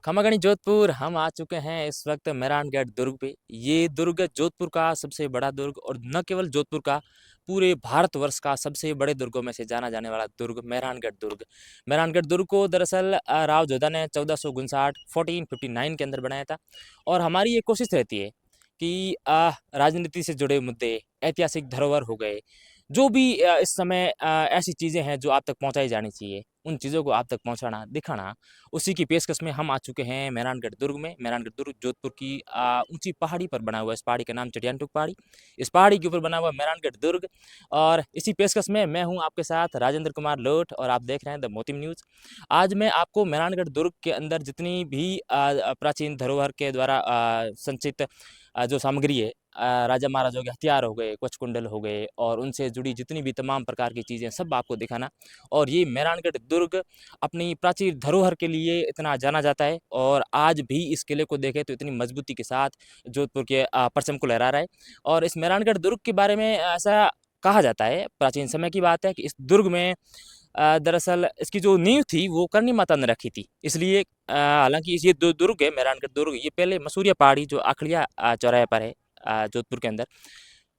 खमागणी जोधपुर हम आ चुके हैं इस वक्त मेहरानगढ़ दुर्ग पे। ये दुर्ग जोधपुर का सबसे बड़ा दुर्ग और न केवल जोधपुर का, पूरे भारतवर्ष का सबसे बड़े दुर्गों में से जाना जाने वाला दुर्ग मेहरानगढ़ दुर्ग। मेहरानगढ़ दुर्ग को दरअसल राव जोधा ने 1459 1459 के अंदर बनाया था। और हमारी ये कोशिश रहती है कि राजनीति से जुड़े मुद्दे, ऐतिहासिक धरोहर हो गए, जो भी इस समय ऐसी चीज़ें हैं जो आप तक पहुंचाई जानी चाहिए, उन चीज़ों को आप तक पहुंचाना, दिखाना, उसी की पेशकश में हम आ चुके हैं मेहरानगढ़ दुर्ग में। मेहरानगढ़ दुर्ग जोधपुर की ऊंची पहाड़ी पर बना हुआ है। इस पहाड़ी का नाम चटियानटुक पहाड़ी। इस पहाड़ी के ऊपर बना हुआ मेहरानगढ़ दुर्ग। और इसी पेशकश में मैं हूं आपके साथ राजेंद्र कुमार लोट और आप देख रहे हैं द मोतिम न्यूज़। आज मैं आपको मेहरानगढ़ दुर्ग के अंदर जितनी भी प्राचीन धरोहर के द्वारा संचित जो सामग्री है, राजा महाराजाओं के हथियार हो गए, कवच कुंडल हो गए और उनसे जुड़ी जितनी भी तमाम प्रकार की चीज़ें सब आपको दिखाना। और ये मेहरानगढ़ दुर्ग अपनी प्राचीन धरोहर के लिए इतना जाना जाता है और आज भी इस किले को देखें तो इतनी मजबूती के साथ जोधपुर के परचम को लहरा रहा है। और इस मेहरानगढ़ दुर्ग के बारे में ऐसा कहा जाता है, प्राचीन समय की बात है, कि इस दुर्ग में दरअसल इसकी जो नींव थी वो करनी माता ने रखी थी। इसलिए हालांकि ये जो दुर्ग है मेहरानगढ़ दुर्ग, ये पहले मसूरिया पहाड़ी जो आखड़िया चौराहे पर है जोधपुर के अंदर,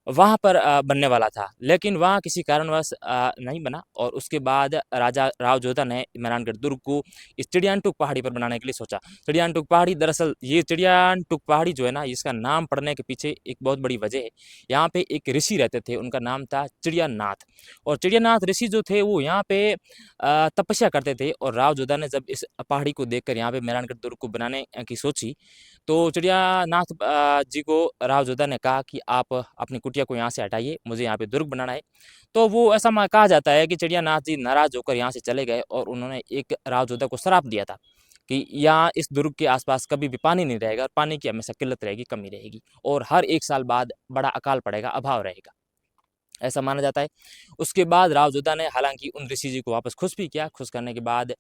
वहाँ पर बनने वाला था, लेकिन वहाँ किसी कारणवश नहीं बना। और उसके बाद राजा राव जोधा ने मेहरानगढ़ दुर्ग को इस चिड़ियानटुक पहाड़ी पर बनाने के लिए सोचा। चिड़ियानटुक पहाड़ी, दरअसल ये चिड़ियानटुक पहाड़ी जो है ना, इसका नाम पड़ने के पीछे एक बहुत बड़ी वजह है। यहाँ पे एक ऋषि रहते थे, उनका नाम था चिड़ियानाथ। और चिड़ियानाथ ऋषि जो थे वो यहाँ पे तपस्या करते थे। और राव जोधा ने जब इस पहाड़ी को देखकर यहाँ पे मेहरानगढ़ दुर्ग को बनाने की सोची, तो चिड़ियानाथ जी को राव जोधा ने कहा कि आप अपनी कुटिया को यहाँ से हटाइए, मुझे यहाँ पे दुर्ग बनाना है। तो वो ऐसा कहा जाता है कि चिड़ियानाथ जी नाराज होकर यहाँ से चले गए और उन्होंने एक राव जोधा को श्राप दिया था कि यहाँ इस दुर्ग के आसपास कभी भी पानी नहीं रहेगा और पानी की हमेशा किल्लत रहेगी, कमी रहेगी, और हर 1 साल बाद बड़ा अकाल पड़ेगा, अभाव रहेगा, ऐसा माना जाता है। उसके बाद राव जोधा ने हालांकि उन ऋषि जी को वापस खुश भी किया। खुश करने के बाद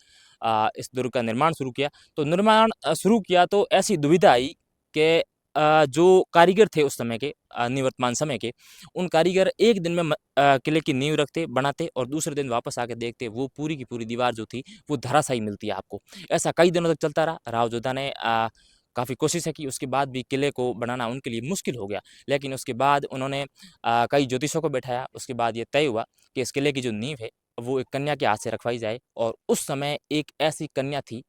इस दुर्ग का निर्माण शुरू किया। तो निर्माण शुरू किया तो ऐसी दुविधा आई कि जो कारीगर थे उस समय के, निवर्तमान समय के, उन कारीगर एक दिन में किले की नींव रखते, बनाते और दूसरे दिन वापस आके देखते, वो पूरी की पूरी दीवार जो थी वो धराशायी मिलती है आपको। ऐसा कई दिनों तक चलता रहा। राव जोधा ने काफ़ी कोशिश है कि उसके बाद भी किले को बनाना उनके लिए मुश्किल हो गया। लेकिन उसके बाद उन्होंने कई ज्योतिषों को बैठाया। उसके बाद ये तय हुआ कि इस किले की जो नींव है वो एक कन्या के हाथ से रखवाई जाए। और उस समय एक ऐसी कन्या थी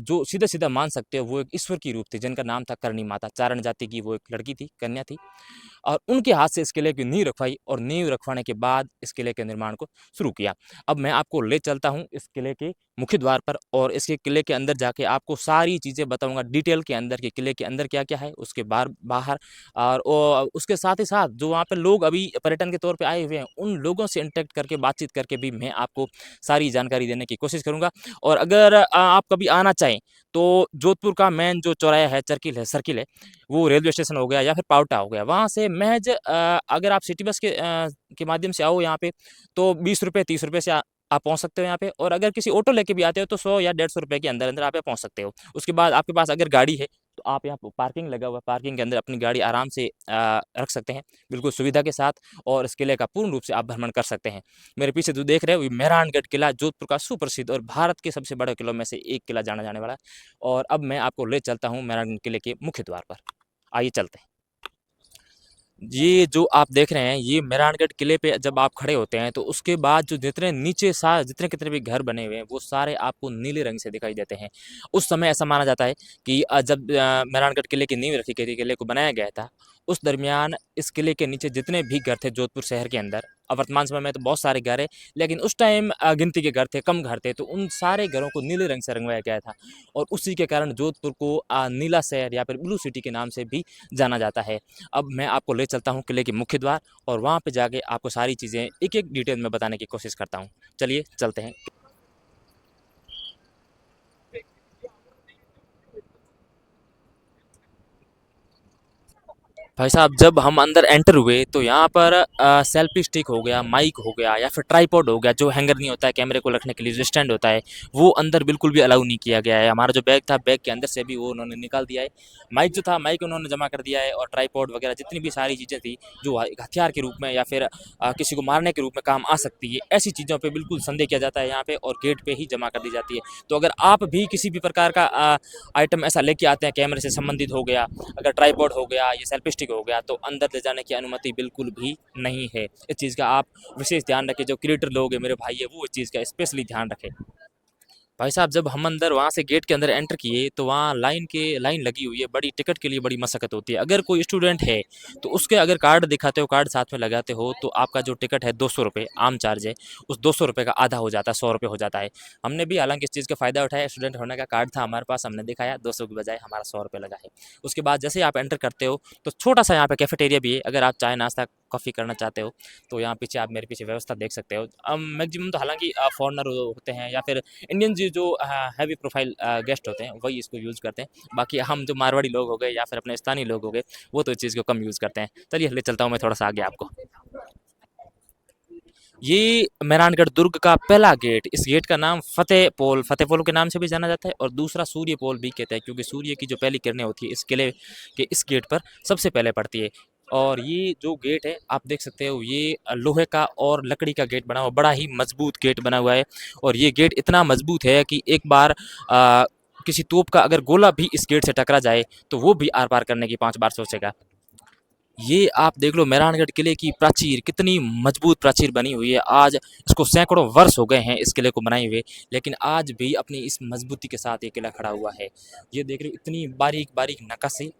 जो सीधा-सीधा मान सकते हो वो एक ईश्वर की रूप थी, जिनका नाम था करणी माता। चारण जाति की वो एक लड़की थी, कन्या थी। और उनके हाथ से इस किले की नींव रखवाई और नींव रखवाने के बाद इस किले के निर्माण को शुरू किया। अब मैं आपको ले चलता हूँ इस किले के मुख्य द्वार पर और इसके किले के अंदर जाके आपको सारी चीज़ें बताऊँगा डिटेल के अंदर कि किले के अंदर क्या-क्या है, उसके बाहर। और उसके साथ ही साथ जो वहाँ पे लोग अभी पर्यटन के तौर पे आए हुए हैं, उन लोगों से इंटरेक्ट करके, बातचीत करके भी मैं आपको सारी जानकारी देने की कोशिश करूँगा। और अगर आप कभी आना चाहें, तो जोधपुर का मेन जो चौराहा है, सर्किल है, वो रेलवे स्टेशन हो गया या फिर पावटा हो गया, वहाँ से महज अगर आप सिटी बस के माध्यम से आओ यहाँ पे, तो ₹20 ₹30 से आप पहुँच सकते हो यहाँ पे। और अगर किसी ऑटो लेके भी आते हो तो 100 या ₹150 के अंदर-अंदर आप यहाँ पहुँच सकते हो। उसके बाद आपके पास अगर गाड़ी है, तो आप यहाँ प पार्किंग लगा हुआ है, पार्किंग के अंदर अपनी गाड़ी आराम से रख सकते हैं, बिल्कुल सुविधा के साथ। और इस किले का पूर्ण रूप से आप भ्रमण कर सकते हैं। मेरे पीछे जो देख रहे हो, ये मेहरानगढ़ किला जोधपुर का सुप्रसिद्ध और भारत के सबसे बड़े किलों में से एक किला जाना जाने वाला है। और अब मैं आपको ले चलता हूँ मेहरानगढ़ किले के मुख्य द्वार पर। आइए चलते हैं। ये जो आप देख रहे हैं, ये मेहरानगढ़ किले पे जब आप खड़े होते हैं तो उसके बाद जो जितने नीचे सा जितने कितने भी घर बने हुए हैं वो सारे आपको नीले रंग से दिखाई देते हैं। उस समय ऐसा माना जाता है कि जब मेहरानगढ़ किले की नींव रखी गई थी, किले को बनाया गया था, उस दरमियान इस किले के नीचे जितने भी घर थे जोधपुर शहर के अंदर, अब वर्तमान समय में तो बहुत सारे घर हैं, लेकिन उस टाइम गिनती के घर थे, कम घर थे, तो उन सारे घरों को नीले रंग से रंगवाया गया था। और उसी के कारण जोधपुर को नीला शहर या फिर ब्लू सिटी के नाम से भी जाना जाता है। अब मैं आपको ले चलता हूँ किले के मुख्य द्वार और वहाँ पे जाके आपको सारी चीज़ें एक-एक डिटेल में बताने की कोशिश करता हूँ। चलिए चलते हैं। भाई साहब जब हम अंदर एंटर हुए तो यहाँ पर सेल्फी स्टिक हो गया, माइक हो गया या फिर ट्राइपॉड हो गया, जो हैंगर नहीं होता है कैमरे को रखने के लिए जो स्टैंड होता है, वो अंदर बिल्कुल भी अलाउ नहीं किया गया है। हमारा जो बैग था, बैग के अंदर से भी वो उन्होंने निकाल दिया है। माइक जो था, माइक उन्होंने जमा कर दिया है, और ट्राइपॉड वगैरह जितनी भी सारी चीज़ें थी जो हथियार के रूप में या फिर किसी को मारने के रूप में काम आ सकती है, ऐसी चीज़ों पर बिल्कुल संदेह किया जाता है यहाँ पे, और गेट पे ही जमा कर दी जाती है। तो अगर आप भी किसी भी प्रकार का आइटम ऐसा लेके आते हैं कैमरे से संबंधित हो गया, अगर ट्राइपॉड हो गया, ये सेल्फी स्टिक हो गया, तो अंदर ले जाने की अनुमति बिल्कुल भी नहीं है। इस चीज़ का आप विशेष ध्यान रखें। जो क्रिएटर लोग हैं, मेरे भाई है, वो इस चीज़ का स्पेशली ध्यान रखें। भाई साहब जब हम अंदर वहाँ से गेट के अंदर एंटर किए तो वहाँ लाइन लगी हुई है, बड़ी टिकट के लिए बड़ी मशक्कत होती है। अगर कोई स्टूडेंट है तो उसके अगर कार्ड दिखाते हो, कार्ड साथ में लगाते हो, तो आपका जो टिकट है 200 रुपये आम चार्ज है, उस 200 रुपये का आधा हो जाता है, 100 रुपये हो जाता है। हमने भी हालांकि इस चीज़ का फ़ायदा उठाया, स्टूडेंट होने का कार्ड था हमारे पास, हमने दिखाया, 200 की बजाय हमारा 100 रुपये लगा है। उसके बाद जैसे ही आप एंटर करते हो तो छोटा सा यहाँ पे कैफेटेरिया भी है, अगर आप चाय नाश्ता कॉफ़ी करना चाहते हो तो यहाँ पीछे आप मेरे पीछे व्यवस्था देख सकते हो। मैक्सिमम तो हालांकि फॉरनर होते हैं या फिर इंडियन जो हैवी प्रोफाइल गेस्ट होते हैं वही इसको यूज़ करते हैं। बाकी हम जो मारवाड़ी लोग हो गए या फिर अपने स्थानीय लोग हो गए, वो तो इस चीज़ को कम यूज़ करते हैं। चलिए ले चलता हूँ मैं थोड़ा सा आगे आपको। ये मेहरानगढ़ दुर्ग का पहला गेट, इस गेट का नाम फतेह पोल के नाम से भी जाना जाता है, और दूसरा सूर्य पोल भी कहते हैं, क्योंकि सूर्य की जो पहली किरणें होती है इस किले के इस गेट पर सबसे पहले पड़ती है। और ये जो गेट है आप देख सकते हो, ये लोहे का और लकड़ी का गेट बना हुआ, बड़ा ही मजबूत गेट बना हुआ है। और ये गेट इतना मजबूत है कि एक बार किसी तोप का अगर गोला भी इस गेट से टकरा जाए तो वो भी आर पार करने की 5 बार सोचेगा। ये आप देख लो मेहरानगढ़ किले की प्राचीर, कितनी मजबूत प्राचीर बनी हुई है। आज इसको सैकड़ों वर्ष हो गए हैं इस किले को बनाए हुए, लेकिन आज भी अपनी इस मजबूती के साथ ये किला खड़ा हुआ है। ये देख रहे हो इतनी बारीक बारीक नक्काशी,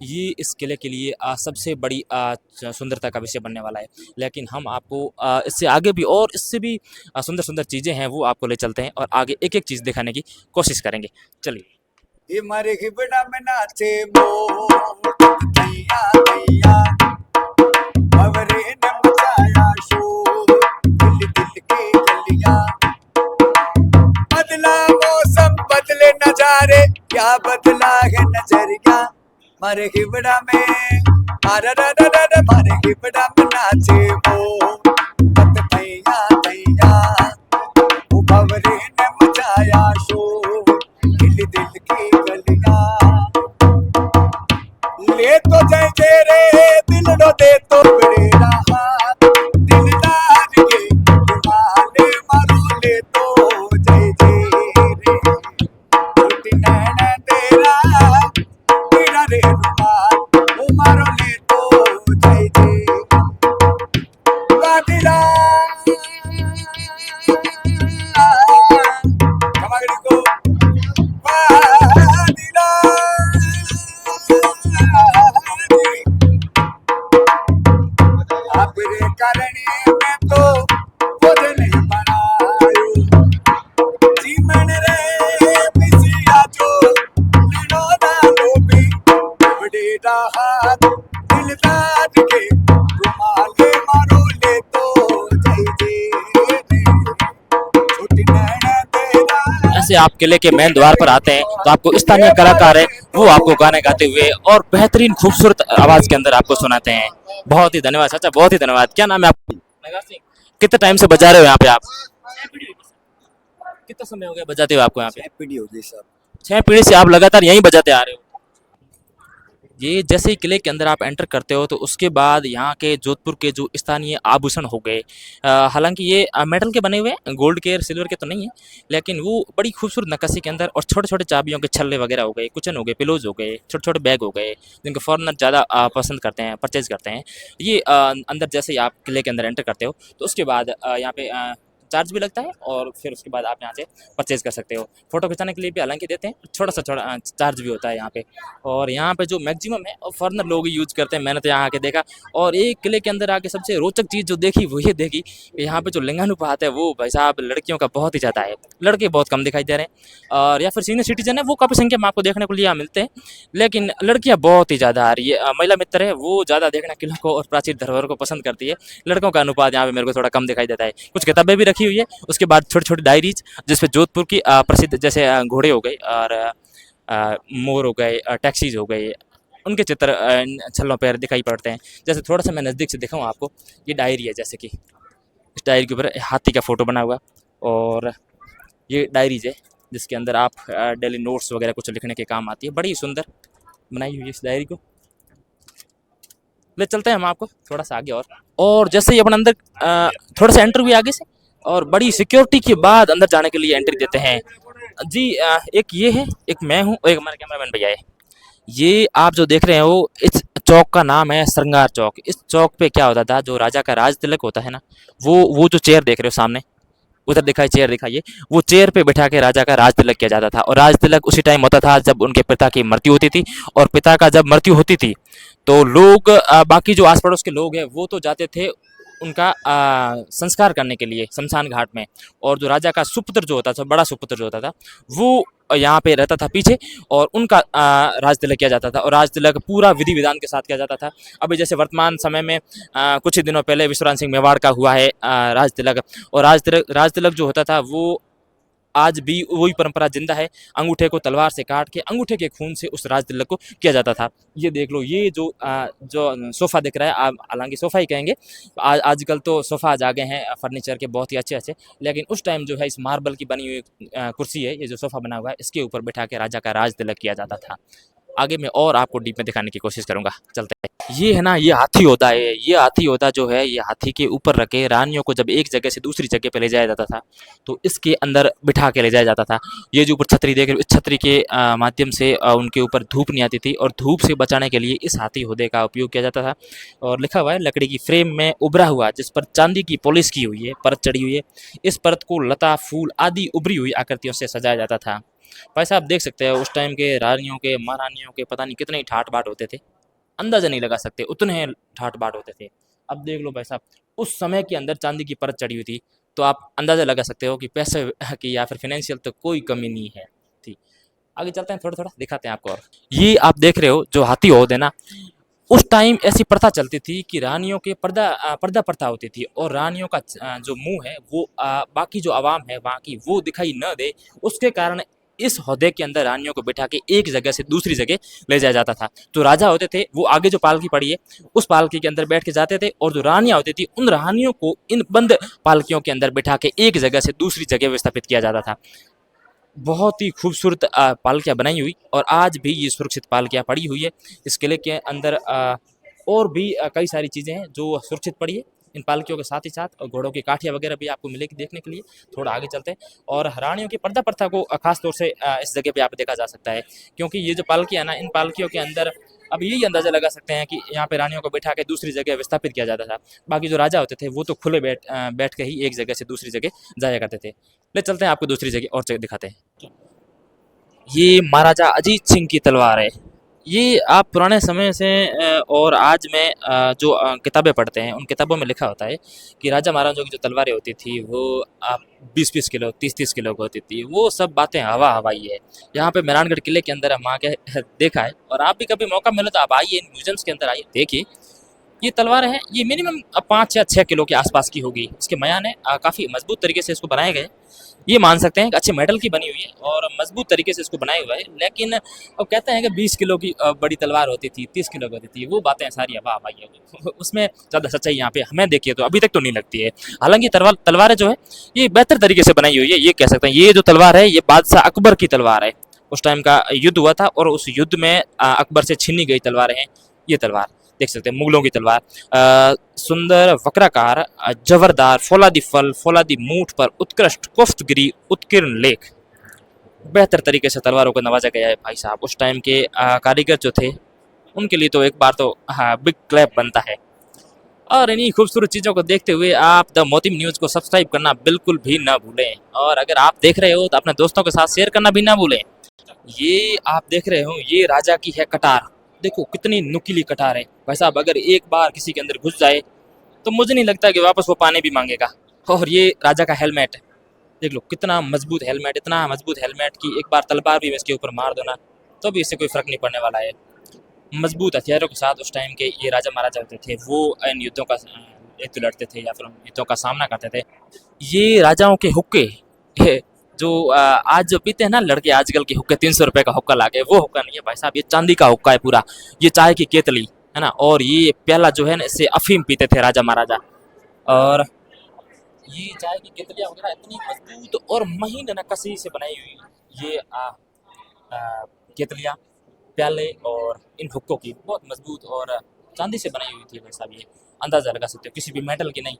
ये इस किले के लिए सबसे बड़ी सुंदरता का विषय बनने वाला है। लेकिन हम आपको इससे आगे भी और इससे भी सुंदर सुंदर चीज़ें हैं, वो आपको ले चलते हैं और आगे एक एक चीज़ दिखाने की कोशिश करेंगे। चलिए। ये मारे हिबड़ा में नाचे मोर दैया दैया भवरे ने मचाया शोर दिल दिल के गलियां बदला मौसम बदले नजारे क्या बदला है नजरिया मारे हिबड़ा में मारे हिबड़ा में नाचे मोर दैया दैया वो भवरे ने मचाया शोर दिल दिल की गलियां ले तो जाए रे दिल रो दे तो बड़े रहा दिलदार के माले मारो ले तो जय जय रे छोटी नैना तेरा तेरा रे रुमाल वो मारो ले तो जय जय गादिला कमागड़ी को आपरे करने में तो खुद नहीं बनायो जीवन रे पिसिया जो लीनो ना लोभी बड़े राहत दिलदार के रुमाले मारो ले तो जय जय छोटी नैना तेरा। ऐसे आप किले के मेन द्वार पर आते हैं तो आपको स्थानीय कलाकार है वो आपको गाने गाते हुए और बेहतरीन खूबसूरत आवाज के अंदर आपको सुनाते हैं। बहुत ही धन्यवाद चाचा, बहुत ही धन्यवाद। क्या नाम है आपका? नगा सिंह। कितने टाइम से बजा रहे हो यहाँ पे आप? कितना समय हो गया बजाते हो आपको यहाँ पे? 6 पीढ़ी हो गई सर। 6 पीढ़ी से आप लगातार यहीं बजाते आ रहे हो? ये जैसे ही किले के अंदर आप एंटर करते हो तो उसके बाद यहाँ के जोधपुर के जो स्थानीय आभूषण हो गए, हालांकि ये मेटल के बने हुए हैं, गोल्ड के सिल्वर के तो नहीं है, लेकिन वो बड़ी खूबसूरत नक्काशी के अंदर, और छोटे छोटे चाबियों के छल्ले वगैरह हो गए, कुचन हो गए, पिलोज हो गए, छोटे छोटे बैग हो गए, जिनको फॉरनर ज़्यादा पसंद करते हैं, परचेज करते हैं। ये अंदर जैसे ही आप किले के अंदर एंटर करते हो तो उसके बाद यहाँ पे चार्ज भी लगता है, और फिर उसके बाद आप यहाँ से परचेज़ कर सकते हो। फ़ोटो खिंचाने के लिए भी हालांकि देते हैं, छोटा चार्ज भी होता है यहाँ पे। और यहाँ पे जो मैक्सिमम है और फॉरनर लोग ही यूज़ करते हैं, मैंने तो यहाँ आके देखा। और एक किले के अंदर आके सबसे रोचक चीज़ जो देखी वो ये देखी कि यहाँ पे जो लिंगानुपात है वो भाई साहब लड़कियों का बहुत ही ज़्यादा है, लड़के बहुत कम दिखाई दे रहे हैं। और या फिर सीनियर सिटीजन है वो काफ़ी संख्या में आपको देखने को लिए यहाँ मिलते हैं, लेकिन लड़कियाँ बहुत ही ज़्यादा आ रही है। महिला मित्र है वो ज़्यादा देखना किलों को और प्राचीन धरोहर को पसंद करती है। लड़कों का अनुपात यहाँ पे मेरे को थोड़ा कम दिखाई देता है। कुछ किताबें भी रखी हुई है, उसके बाद छोटी छोटी डायरीज जिसपे जोधपुर की प्रसिद्ध जैसे घोड़े हो गए और मोर हो गए, टैक्सीज हो गए, उनके चित्र इन छल्लों पर दिखाई पड़ते हैं। जैसे थोड़ा सा मैं नज़दीक से दिखाऊँ आपको, ये डायरी है, जैसे कि इस डायरी के ऊपर हाथी का फ़ोटो बना हुआ है, और ये डायरीज़ है जिसके अंदर आप डेली नोट्स वगैरह कुछ लिखने के काम आती है। बड़ी सुंदर बनाई हुई है इस डायरी को। ले चलते हैं हम आपको थोड़ा सा आगे, और जैसे ही अपन अंदर थोड़ा सा एंटर हुए आगे से, और बड़ी सिक्योरिटी के बाद अंदर जाने के लिए एंट्री देते हैं जी। एक ये है, एक मैं हूँ, और एक हमारे कैमरामैन भैया है। ये आप जो देख रहे हैं वो इस चौक का नाम है श्रृंगार चौक। इस चौक पे क्या होता था, जो राजा का राज तिलक होता है ना, वो जो चेयर देख रहे हो सामने, उधर दिखाई चेयर दिखाइए, वो चेयर पे बैठा के राजा का राज तिलक किया जाता था। और राज तिलक उसी टाइम होता था जब उनके पिता की मृत्यु होती थी, और पिता का जब मृत्यु होती थी तो लोग बाकी जो आस पड़ोस के लोग हैं वो तो जाते थे उनका संस्कार करने के लिए शमशान घाट में, और जो राजा का सुपुत्र जो होता था, बड़ा सुपुत्र जो होता था, वो यहाँ पे रहता था पीछे, और उनका राज तिलक किया जाता था, और राज तिलक पूरा विधि विधान के साथ किया जाता था। अभी जैसे वर्तमान समय में कुछ ही दिनों पहले विश्वनाथ सिंह मेवाड़ का हुआ है राज तिलक, और राज तिलक जो होता था वो आज भी वही परंपरा जिंदा है। अंगूठे को तलवार से काट के अंगूठे के खून से उस राज तिलक को किया जाता था। ये देख लो, ये जो सोफ़ा दिख रहा है, आप हालांकि सोफ़ा ही कहेंगे, आजकल तो सोफ़ा आ गए हैं फर्नीचर के बहुत ही अच्छे अच्छे, लेकिन उस टाइम जो है इस मार्बल की बनी हुई कुर्सी है, ये जो सोफ़ा बना हुआ है, इसके ऊपर बैठा के राजा का राज तिलक किया जाता था। आगे मैं और आपको डीप में दिखाने की कोशिश करूंगा, चलते हैं। ये है ना, ये हाथी होता है। ये हाथी होता जो है, ये हाथी के ऊपर रखे रानियों को जब एक जगह से दूसरी जगह पे ले जाया जाता था तो इसके अंदर बिठा के ले जाया जाता था। ये जो ऊपर छतरी देख रहे हो, इस छतरी के माध्यम से उनके ऊपर धूप नहीं आती थी, और धूप से बचाने के लिए इस हाथी होदे का उपयोग किया जाता था। और लिखा हुआ है लकड़ी की फ्रेम में उभरा हुआ, जिस पर चांदी की पॉलिश की हुई है, परत चढ़ी हुई है। इस परत को लता, फूल आदि उभरी हुई आकृतियों से सजाया जाता था। भाई साहब देख सकते हैं उस टाइम के रानियों के, महारानियों के पता नहीं कितने ही ठाट बाट होते थे, अंदाजा नहीं लगा सकते, उतने ठाट बाट होते थे। अब देख लो भाई साहब, उस समय के अंदर चांदी की परत चढ़ी हुई थी, तो आप अंदाजा लगा सकते हो कि पैसे की या फिर फाइनेंशियल तो कोई कमी नहीं है थी। आगे चलते हैं, थोड़ा थोड़ा दिखाते हैं आपको। और ये आप देख रहे हो जो हाथी होते ना, उस टाइम ऐसी प्रथा चलती थी कि रानियों के पर्दा प्रथा होती थी, और रानियों का जो मुंह है वो बाकी जो आवाम है वहाँ की वो दिखाई न दे, उसके कारण इस हौदे के अंदर रानियों को बिठा के एक जगह से दूसरी जगह ले जाया जाता था। तो राजा होते थे वो आगे जो पालकी पड़ी है उस पालकी के अंदर बैठ के जाते थे, और जो रानियां होती थी उन रानियों को इन बंद पालकियों के अंदर बिठा के एक जगह से दूसरी जगह विस्थापित किया जाता था। बहुत ही खूबसूरत पालकियाँ बनाई हुई, और आज भी ये सुरक्षित पालकियाँ पड़ी हुई है। इस किले के अंदर और भी कई सारी चीज़ें हैं जो सुरक्षित पड़ी है इन पालकियों के साथ ही साथ, और घोड़ों की काठियाँ वगैरह भी आपको मिलेगी देखने के लिए। थोड़ा आगे चलते हैं, और रानियों की पर्दा प्रथा को खास तौर से इस जगह पे आप देखा जा सकता है, क्योंकि ये जो पालकियाँ ना, इन पालकियों के अंदर अब यही अंदाजा लगा सकते हैं कि यहाँ पे रानियों को बैठा के दूसरी जगह विस्थापित किया जाता था। बाकी जो राजा होते थे वो तो खुले बैठ के ही एक जगह से दूसरी जगह जाया करते थे। ले चलते हैं आपको दूसरी जगह और जगह दिखाते हैं। ये महाराजा अजीत सिंह की तलवार है। ये आप पुराने समय से और आज में जो किताबें पढ़ते हैं उन किताबों में लिखा होता है कि राजा महाराजाओं की जो तलवारें होती थी वो आप 20-20 किलो 30-30 किलो की होती थी। वो सब बातें हवा हवाई है। यहाँ पे मेहरानगढ़ किले के अंदर हम आके देखा है, और आप भी कभी मौका मिले तो आप आइए, इन म्यूजियम्स के अंदर आइए, देखिए। ये तलवार है, ये मिनिमम 5 या 6 किलो के आसपास की होगी। इसके मयान है, काफ़ी मजबूत तरीके से इसको बनाए गए। ये मान सकते हैं कि अच्छे मेटल की बनी हुई है और मजबूत तरीके से इसको बनाया हुआ है। लेकिन अब कहते हैं कि 20 किलो की बड़ी तलवार होती थी, 30 किलो की होती थी, वो बातें सारी हवा हवाई है। उसमें ज़्यादा सच्चाई यहाँ पे हमें देखिए तो अभी तक तो नहीं लगती है। हालांकि तलवारें जो है ये बेहतर तरीके से बनाई हुई है, ये कह सकते हैं। ये जो तलवार है ये बादशाह अकबर की तलवार है। उस टाइम का युद्ध हुआ था और उस युद्ध में अकबर से छीनी गई तलवारें हैं। ये तलवार देख सकते हैं, मुगलों की तलवार। सुंदर वक्राकार, जबरदार, फौलादी फल, फौलादी मूठ पर उत्कृष्ट कुफ्तगिरी, उत्कीर्ण लेख। बेहतर तरीके से तलवारों को नवाजा गया है भाई साहब। उस टाइम के कारीगर जो थे उनके लिए तो एक बार तो बिग क्लैप बनता है। और इन्हीं खूबसूरत चीज़ों को देखते हुए आप द मोतिम न्यूज़ को सब्सक्राइब करना बिल्कुल भी ना भूलें, और अगर आप देख रहे हो तो अपने दोस्तों के साथ शेयर करना भी ना भूलें। ये आप देख रहे हो, ये राजा की है कटार। देखो कितनी नुकीली कटार है भाई साहब। अगर एक बार किसी के अंदर घुस जाए तो मुझे नहीं लगता कि वापस वो पानी भी मांगेगा। और ये राजा का हेलमेट देख लो, कितना मजबूत हेलमेट, इतना मजबूत हेलमेट कि एक बार तलवार भी इसके ऊपर मार दो ना तो भी इससे कोई फर्क नहीं पड़ने वाला है। मजबूत हथियारों के साथ उस टाइम के ये राजा महाराजा होते थे, वो इन युद्धों का युद्ध लड़ते थे या फिर युद्धों का सामना करते थे। ये राजाओं के हुक्के जो आज जो पीते हैं ना लड़के आजकल के हुक्के, 300 रुपए का हुक्का लाके, वो हुक्का नहीं है भाई साहब, ये चांदी का हुक्का है पूरा। ये चाय की केतली है ना, और ये प्याला जो है ना, इससे अफीम पीते थे राजा महाराजा। और ये चाय की केतलियाँ वगैरह इतनी मजबूत और महीन नक्काशी से बनाई हुई ये केतलियाँ, प्याले और इन हुक्कों की बहुत मजबूत और चांदी से बनाई हुई थी भाई साहब। ये अंदाज़ा लगा सकते हो, किसी भी मेटल की नहीं।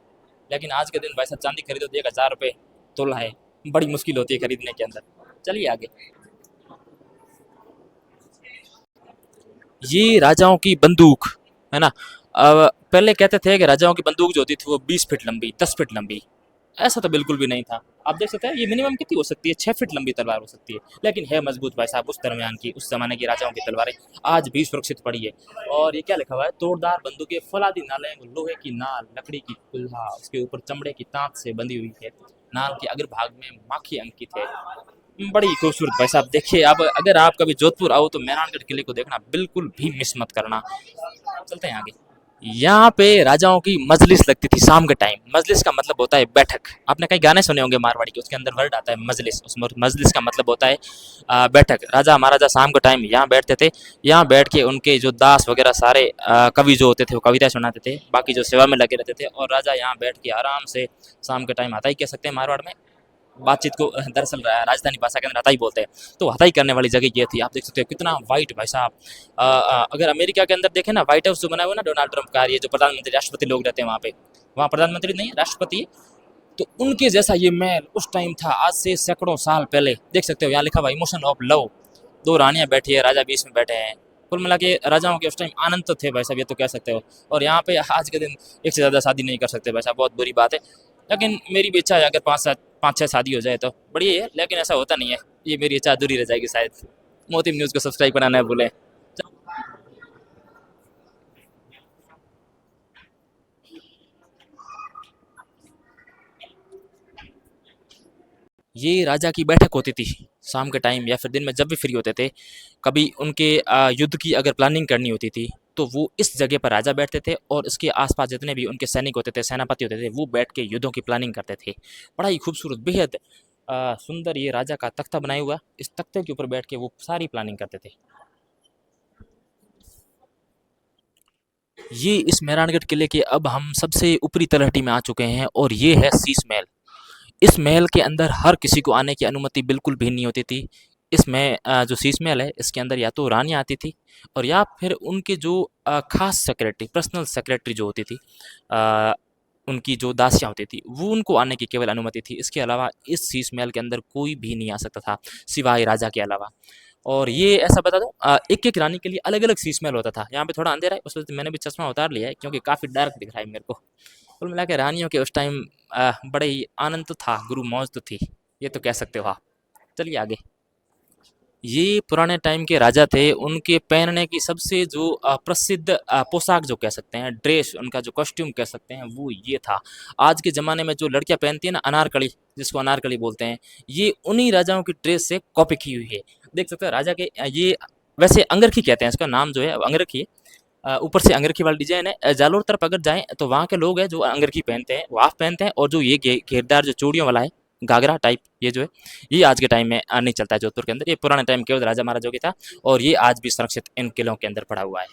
लेकिन आज के दिन भाई साहब चांदी खरीदो तो 1,000 रुपये तोला है, बड़ी मुश्किल होती है खरीदने के अंदर। चलिए आगे। ये राजाओं की बंदूक है ना। पहले कहते थे कि राजाओं की बंदूक जो होती थी वो 20 फीट लंबी, 10 फीट लंबी। ऐसा तो बिल्कुल भी नहीं था। आप देख सकते हैं ये मिनिमम कितनी हो सकती है, 6 फीट लंबी तलवार हो सकती है, लेकिन है मजबूत भाई साहब। उस दरमियान की, उस जमाने की राजाओं की तलवारें आज भी सुरक्षित पड़ी है। और ये क्या लिखा हुआ है, तोड़दार बंदूकें, फौलादी नालें, लोहे की नाल, लकड़ी की कुल्हा, उसके ऊपर चमड़े की तांत से बंधी हुई है। नाल के अग्रभाग में माखी अंकित है। बड़ी खूबसूरत भाई साहब। देखिए, अब अगर आप कभी जोधपुर आओ तो मेहरानगढ़ किले को देखना बिल्कुल भी मिस मत करना। चलते हैं आगे। यहाँ पे राजाओं की मजलिस लगती थी शाम के टाइम। मजलिस का मतलब होता है बैठक। आपने कई गाने सुने होंगे मारवाड़ी के, उसके अंदर वर्ड आता है मजलिस। उस मजलिस का मतलब होता है बैठक। राजा महाराजा शाम के टाइम यहाँ बैठते थे। यहाँ बैठ के उनके जो दास वगैरह सारे कवि जो होते थे वो कविताएं सुनाते थे, बाकी जो सेवा में लगे रहते थे, और राजा यहाँ बैठ के आराम से शाम के टाइम, हताई कह सकते हैं मारवाड़ में बातचीत को, दरअसल राजधानी भाषा के अंदर हताई बोलते हैं, तो हताई करने वाली जगह ये थी। आप देख सकते हो कितना वाइट भाई साहब। अगर अमेरिका के अंदर देखें ना, व्हाइट हाउस जो बना हुआ है ना डोनाल्ड ट्रंप का, ये जो प्रधानमंत्री राष्ट्रपति लोग रहते हैं वहाँ पे, वहाँ प्रधानमंत्री नहीं है, राष्ट्रपति है। तो उनके जैसा ये महल उस टाइम था, आज से सैकड़ों साल पहले। देख सकते हो यहाँ लिखा हुआ इमोशन ऑफ लव। दो रानियां बैठी है, राजा बीच में बैठे हैं। कुल मिला के राजाओं के उस टाइम आनंद तो थे भाई साहब, ये तो कह सकते हो। और यहाँ पे आज के दिन एक से ज़्यादा शादी नहीं कर सकते भाई साहब, बहुत बुरी बात है। लेकिन मेरी भी इच्छा है अगर 5-6 शादी हो जाए तो बढ़िया है, लेकिन ऐसा होता नहीं है। ये मेरी इच्छा अधूरी रह जाएगी शायद। मोती न्यूज़ को सब्सक्राइब करना ना भूलें। ये राजा की बैठक होती थी शाम के टाइम या फिर दिन में, जब भी फ्री होते थे। कभी उनके युद्ध की अगर प्लानिंग करनी होती थी तो वो इस जगह पर राजा बैठते थे, और इसके आसपास जितने भी उनके सैनिक होते थे, सेनापति होते थे, वो बैठ के युद्धों की प्लानिंग करते थे। बड़ा ही खूबसूरत, बेहद सुंदर ये राजा का तख्ता बनाया हुआ। इस तख्ते के ऊपर बैठ के वो सारी प्लानिंग करते थे। ये इस मेहरानगढ़ किले के अब हम सबसे ऊपरी तलहटी में आ चुके हैं, और ये है शीश महल। इस महल के अंदर हर किसी को आने की अनुमति बिल्कुल भी नहीं होती थी। इसमें जो शीश महल है, इसके अंदर या तो रानियाँ आती थी, और या फिर उनके जो खास सेक्रेटरी, पर्सनल सेक्रेटरी जो होती थी, अ, उनकी जो दासियाँ होती थी, वो उनको आने की केवल अनुमति थी। इसके अलावा इस शीश महल के अंदर कोई भी नहीं आ सकता था, सिवाय राजा के अलावा। और ये ऐसा बता दूँ, एक-एक रानी के लिए अलग-अलग शीश महल होता था। यहाँ पे थोड़ा अंधेरा है, उस वजह से मैंने भी चश्मा उतार लिया है, क्योंकि काफ़ी डार्क दिख रहा है मेरे को। कुल मिला के रानियों के उस टाइम बड़े ही आनंद तो था, गुरु मौज तो थी, ये तो कह सकते हो आप। चलिए आगे। ये पुराने टाइम के राजा थे, उनके पहनने की सबसे जो प्रसिद्ध पोशाक जो कह सकते हैं, ड्रेस, उनका जो कॉस्ट्यूम कह सकते हैं, वो ये था। आज के ज़माने में जो लड़कियां पहनती हैं ना अनारकली, जिसको अनारकली बोलते हैं, ये उन्हीं राजाओं की ड्रेस से कॉपी की हुई है। देख सकते हो राजा के ये वैसे अंगरखी कहते हैं, इसका नाम जो है अंगरखी है। ऊपर से अंगरखी वाली डिजाइन है। जालोर तरफ अगर जाएं तो वहाँ के लोग हैं जो अंगरखी पहनते हैं, वाफ पहनते हैं, और जो ये घेरदार जो चूड़ियों वाला है, घाघरा टाइप, ये जो है, ये आज के टाइम में नहीं चलता है जोधपुर के अंदर। ये पुराने टाइम केवल राजा महाराजाओं की था, और ये आज भी संरक्षित इन किलों के अंदर पड़ा हुआ है।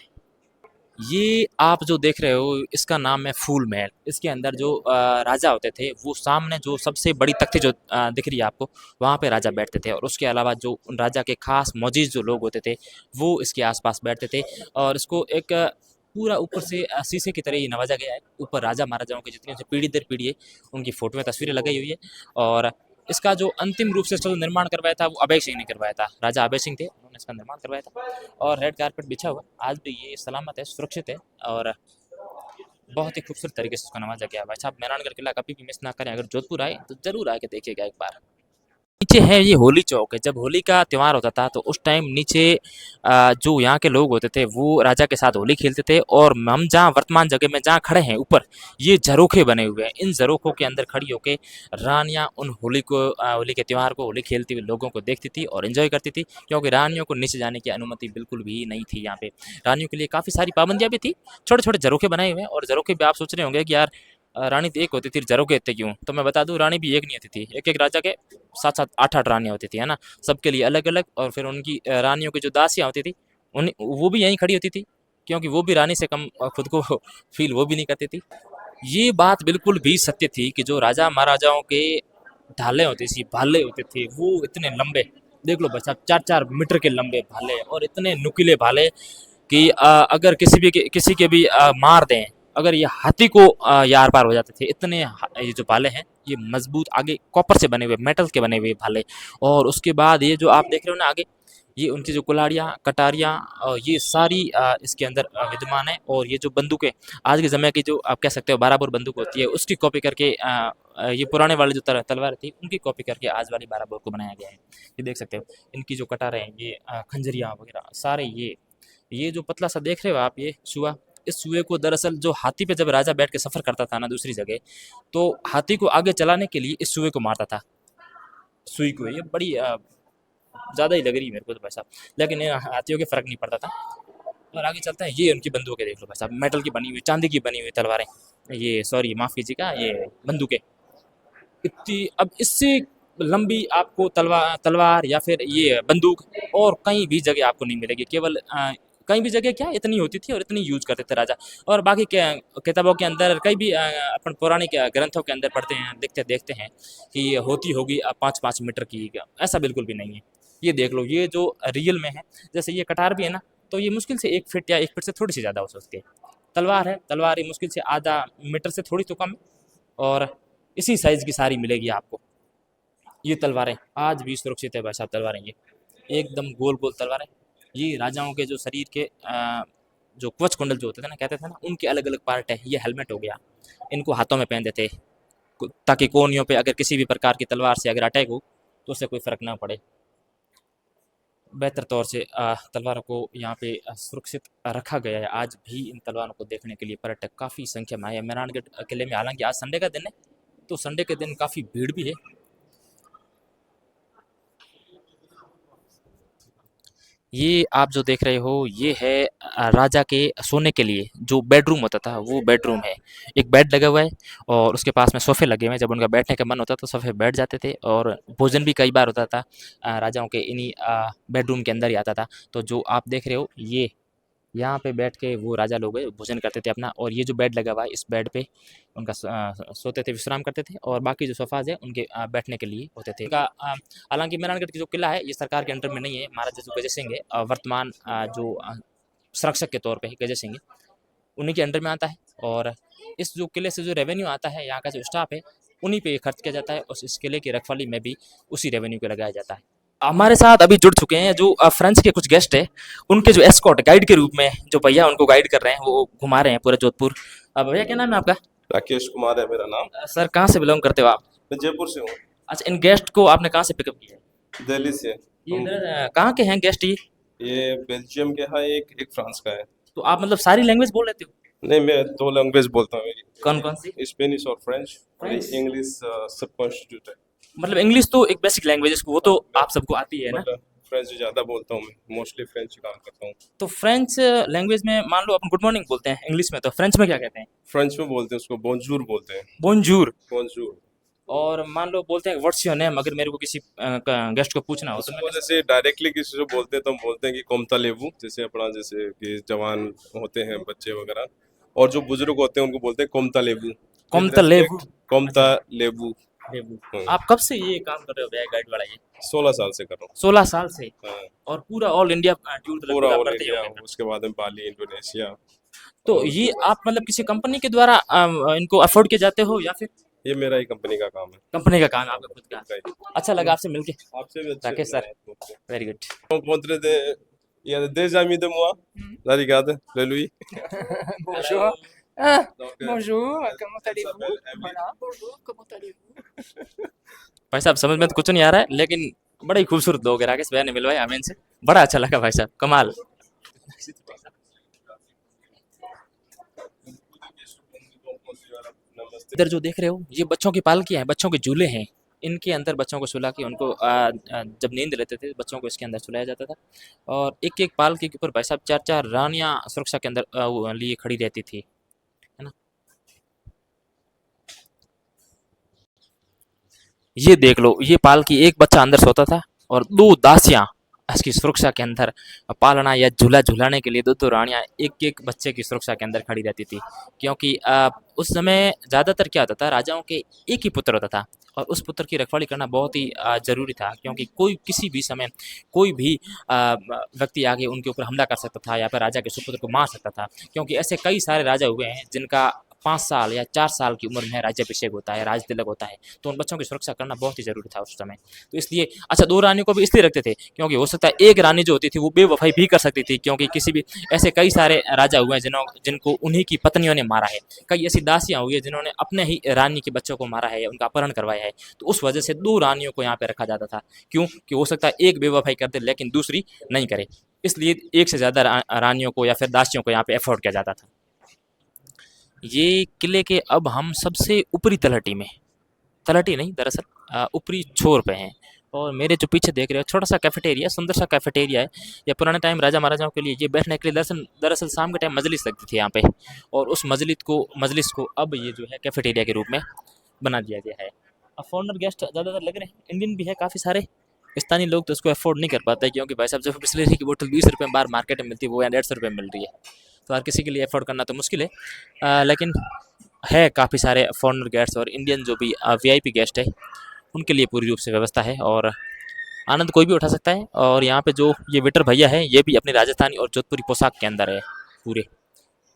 ये आप जो देख रहे हो, इसका नाम है फूल महल। इसके अंदर जो राजा होते थे, वो सामने जो सबसे बड़ी तख्ती जो दिख रही है आपको, वहाँ पे राजा बैठते थे, और उसके अलावा जो उन राजा के खास मौजीज़ जो लोग होते थे, वो इसके आसपास बैठते थे। और इसको एक पूरा ऊपर से शीशे की तरह ही नवाजा गया है। ऊपर राजा महाराजाओं की जितनी पीढ़ी दर पीढ़ी है, उनकी फोटोएं, तस्वीरें लगाई हुई है। और इसका जो अंतिम रूप से इसका जो निर्माण करवाया था, वो अभय सिंह ने करवाया था। राजा अभय सिंह थे, उन्होंने इसका निर्माण करवाया था। और रेड कारपेट बिछा हुआ, आज भी ये सलामत है, सुरक्षित है, और बहुत ही खूबसूरत तरीके से इसको नवाजा गया। भाई साहब, मेहरानगढ़ किला कभी भी मिस ना करें। अगर जोधपुर आए तो जरूर आके देखिएगा एक बार। नीचे है ये होली चौक है। जब होली का त्यौहार होता था तो उस टाइम नीचे जो यहाँ के लोग होते थे, वो राजा के साथ होली खेलते थे। और हम जहाँ वर्तमान जगह में जहाँ खड़े हैं ऊपर, ये झरोखे बने हुए हैं। इन झरोखों के अंदर खड़ी होके रानियाँ उन होली को, होली के त्यौहार को, होली खेलती हुए लोगों को देखती थी और एंजॉय करती थी, क्योंकि रानियों को नीचे जाने की अनुमति बिल्कुल भी नहीं थी। यहाँ पे रानियों के लिए काफ़ी सारी पाबंदियाँ भी थी। छोटे छोटे झरोखे बनाए हुए हैं, और झरोखे भी आप सोच रहे होंगे कि यार रानी तो एक होती थी, झरोखे इतने क्यों? तो मैं बता दूं, रानी भी एक नहीं होती थी, एक एक राजा के सात सात आठ आठ रानियां होती थी, है ना, सबके लिए अलग अलग। और फिर उनकी रानियों की जो दासियां होती थी, उन वो भी यहीं खड़ी होती थी, क्योंकि वो भी रानी से कम खुद को फील वो भी नहीं करती थी। ये बात बिल्कुल भी सत्य थी कि जो राजा महाराजाओं के ढाले होते थे, भाले होते थे, वो इतने लंबे, देख लो भाई साहब, 4-4 मीटर के लंबे भाले और इतने नुकीले भाले कि अगर किसी के भी मार दें, अगर ये हाथी को यार पार हो जाते थे, इतने ये जो भाले हैं, ये मजबूत, आगे कॉपर से बने हुए, मेटल के बने हुए भाले। और उसके बाद ये जो आप देख रहे हो ना आगे, ये उनकी जो कुल्हाड़ियाँ, कटारियाँ, ये सारी इसके अंदर विद्यमान है। और ये जो बंदूकें, आज के समय की जो आप कह सकते हो 12 बोर बंदूक होती है, उसकी कॉपी करके ये पुराने वाले जो तलवार थी, उनकी कॉपी करके आज वाली 12 बोर को बनाया गया है। ये देख सकते हो, इनकी जो कटारें हैं, ये खंजरियाँ वगैरह सारे, ये जो पतला सा देख रहे हो आप, ये सुआ, इस सुए को दरअसल जो हाथी पे जब राजा बैठ के सफर करता था ना दूसरी जगह, तो हाथी को आगे चलाने के लिए इस सुए को मारता था, सुई को। ये बड़ी ज़्यादा ही लग रही है मेरे को तो भाई साहब, लेकिन ये हाथियों के फर्क नहीं पड़ता था। और आगे चलते हैं, ये उनकी बंदूकें देख लो भाई साहब, मेटल की बनी हुई, चांदी की बनी हुई तलवारें, ये सॉरी माफ़ कीजिएगा, ये बंदूकें इतनी, अब इससे लंबी आपको तलवार या फिर ये बंदूक और कहीं भी जगह आपको नहीं मिलेगी। केवल कहीं भी जगह क्या इतनी होती थी और इतनी यूज करते थे राजा। और बाकी किताबों के अंदर कई भी अपन पौराणिक ग्रंथों के अंदर पढ़ते हैं, देखते देखते हैं कि ये होती होगी 5-5 मीटर की, ऐसा बिल्कुल भी नहीं है। ये देख लो, ये जो रियल में है, जैसे ये कटार भी है ना, तो ये मुश्किल से 1 फीट या 1 फीट से थोड़ी सी ज़्यादा हो सकती है। तलवार है, तलवार ये मुश्किल से आधा मीटर से थोड़ी तो कम है, और इसी साइज़ की सारी मिलेगी आपको। ये तलवारें आज भी सुरक्षित है भाई साहब, तलवारें ये एकदम गोल गोल तलवारें। ये राजाओं के जो शरीर के जो कवच कुंडल जो होते थे ना, कहते थे ना, उनके अलग अलग पार्ट है। ये हेलमेट हो गया, इनको हाथों में पहनते थे ताकि कोहनियों पे अगर किसी भी प्रकार की तलवार से अगर अटैक हो तो उससे कोई फर्क ना पड़े। बेहतर तौर से तलवारों को यहाँ पे सुरक्षित रखा गया है। आज भी इन तलवारों को देखने के लिए पर्यटक काफ़ी संख्या में आए हैं मेहरानगढ़ किले में। हालांकि आज संडे का दिन है, तो संडे के दिन काफ़ी भीड़ भी है। ये आप जो देख रहे हो, ये है राजा के सोने के लिए जो बेडरूम होता था, वो बेडरूम है। एक बेड लगा हुआ है और उसके पास में सोफ़े लगे हुए हैं। जब उनका बैठने का मन होता तो सोफ़े पे बैठ जाते थे, और भोजन भी कई बार होता था राजाओं के इन्हीं बेडरूम के अंदर ही आता था। तो जो आप देख रहे हो, ये यहाँ पे बैठ के वो राजा लोग भोजन करते थे अपना। और ये जो बेड लगा हुआ है, इस बेड पे उनका सोते थे, विश्राम करते थे। और बाकी जो सोफाज है उनके बैठने के लिए होते थे हालांकि मेहरानगढ़ की जो किला है, ये सरकार के अंडर में नहीं है। महाराजा जो गजय सिंह है, वर्तमान जो संरक्षक के तौर पे गजय सिंह है, उन्हीं के अंडर में आता है। और इस जो किले से जो रेवेन्यू आता है, यहाँ का जो स्टाफ है, उन्हीं पे खर्च किया जाता है। और इस किले की रखवाली में भी उसी रेवेन्यू को लगाया जाता है। हमारे साथ अभी जुड़ चुके हैं जो फ्रेंच के कुछ गेस्ट हैं, उनके जो एस्कॉर्ट गाइड के रूप में जो भैया उनको गाइड कर रहे हैं, वो घुमा रहे हैं पूरा जोधपुर। भैया क्या नाम है आपका? राकेश कुमार है मेरा नाम। सर कहाँ से बिलोंग करते हो आप? मैं जयपुर से हूँ। अच्छा, इन गेस्ट को आपने कहाँ से पिकअप किया है? दिल्ली से। ये कहाँ के हैं गेस्ट ये बेल्जियम के है, एक फ्रांस का है। तो आप मतलब सारी लैंग्वेज बोल लेते हो? नहीं, मैं 2 लैंग्वेज बोलता हूँ मेरी। कौन कौन सी? स्पेनिश और फ्रेंच। फ्रेंच? इंग्लिश सब कॉन्स्टिट्यूट है। मतलब इंग्लिश तो एक बेसिक लैंग्वेज है, वो तो आप सबको आती है ना? मतलब फ्रेंच ज़्यादा बोलता हूँ मैं, मोस्टली फ्रेंच काम करता हूँ। तो फ्रेंच लैंग्वेज में मान लो अपन गुड मॉर्निंग बोलते हैं इंग्लिश में, तो फ्रेंच में क्या कहते हैं? फ्रेंच में बोलते हैं उसको बोंजूर बोलते हैं। बोनजूर। बोंजूर। और मान लो बोलते हैं व्हाट्स योर नेम, अगर मेरे को किसी गेस्ट को पूछना हो तो मैं उसको जैसे डायरेक्टली किसी से बोलते हैं तो हम बोलते हैं कि कोमता लेबू, जैसे अपना जैसे कि जवान होते हैं बच्चे वगैरह, और जो बुजुर्ग होते हैं उनको बोलते हैं कोमता लेबू। कोमता लेबू। कोमता लेबू। लेबू। आप कब से ये काम कर रहे हो भैया, गाइड वाला ये? 16 साल से कर रहा हूँ। 16 साल से? हाँ, और पूरा ऑल इंडिया टूर तो पूरा लगभग आप ऑल करते ही इंडिया। होंगे। उसके बाद में बाली, इंडोनेशिया। तो और ये उसके बाद आप मतलब किसी कंपनी के द्वारा इनको अफोर्ड किए जाते हो या फिर ये मेरा ही कंपनी का काम है। कंपनी का काम है आपका खुद का? खुद का ही। अच्छा लगा आपसे मिलके, आपसे भी अच्छे राकेश लग रहे सर, हैं आपको। Very good. Encontré des amis de moi. Là, regarde, le lui. Bonjour. Ah, Donc, bonjour, comment elle allez-vous? s'appelle Emily. Voilà, bonjour, comment allez-vous? भाई साहब समझ में तो कुछ नहीं आ रहा है, लेकिन बड़े ही खूबसूरत लोग हैं। राकेश भैया ने मिलवाया हमें इनसे, बड़ा अच्छा लगा भाई साहब, कमाल। इधर जो देख रहे हो, ये बच्चों की पालकियाँ हैं, बच्चों के झूले हैं। इनके अंदर बच्चों को सुला के उनको जब नींद लेते थे बच्चों को इसके अंदर सुलाया जाता था। और एक एक पालकी के ऊपर भाई साहब 4-4 रानियाँ सुरक्षा के अंदर वो लिए खड़ी रहती थी, है ना। ये देख लो, ये पाल की एक बच्चा अंदर सोता था और दो दासियां इसकी सुरक्षा के अंदर पालना या झूला झुलाने के लिए दो दो रानियां एक एक बच्चे की सुरक्षा के अंदर खड़ी रहती थी। क्योंकि उस समय ज़्यादातर क्या होता था, राजाओं के एक ही पुत्र होता था और उस पुत्र की रखवाली करना बहुत ही ज़रूरी था, क्योंकि कोई किसी भी समय कोई भी व्यक्ति आके उनके ऊपर हमला कर सकता था या फिर राजा के सुपुत्र को मार सकता था। क्योंकि ऐसे कई सारे राजा हुए हैं जिनका 5 साल या 4 साल की उम्र में राज्याभिषेक होता है, राज तिलक होता है, तो उन बच्चों की सुरक्षा करना बहुत ही ज़रूरी था उस समय। तो इसलिए अच्छा, 2 रानियों को भी इसलिए रखते थे क्योंकि हो सकता है एक रानी जो होती थी वो बेवफ़ाई भी कर सकती थी, क्योंकि किसी भी ऐसे कई सारे राजा हुए हैं जिनको उन्हीं की पत्नियों ने मारा है। कई ऐसी दासियाँ हुई हैं जिन्होंने अपने ही रानी के बच्चों को मारा है या उनका अपहरण करवाया है। तो उस वजह से 2 रानियों को यहाँ पे रखा जाता था। क्यों? कि हो सकता है एक बेवफ़ाई कर दे लेकिन दूसरी नहीं करे। इसलिए एक से ज़्यादा रानियों को या फिर दासियों को यहाँ पे अफ़ोर्ड किया जाता था। ये किले के अब हम सबसे ऊपरी तलहटी में, तलहटी नहीं दरअसल ऊपरी छोर पे हैं। और मेरे जो पीछे देख रहे हो छोटा सा कैफेटेरिया, सुंदर सा कैफेटेरिया है। ये पुराने टाइम राजा महाराजाओं के लिए ये बैठने के लिए दरअसल दरअसल शाम के टाइम मजलिस लगती थी यहाँ पे, और उस मजलिस को अब ये जो है कैफेटेरिया के रूप में बना दिया गया है। अब फॉरेनर गेस्ट ज़्यादातर लग रहे हैं, इंडियन भी है काफ़ी सारे। स्थानीय लोग तो उसको अफोर्ड नहीं कर पाते, क्योंकि भाई साहब जो बिस्लरी की बोतल 20 रुपये में बाहर मार्केट में मिलती है वो यहाँ 150 रुपये में मिल रही है। तो हर किसी के लिए अफोर्ड करना तो मुश्किल है। लेकिन है काफ़ी सारे फॉरेनर गेस्ट और इंडियन जो भी वीआईपी गेस्ट है उनके लिए पूरी रूप से व्यवस्था है और आनंद कोई भी उठा सकता है। और यहाँ पे जो ये वेटर भैया है ये भी अपनी राजस्थानी और जोधपुरी पोशाक के अंदर है पूरे।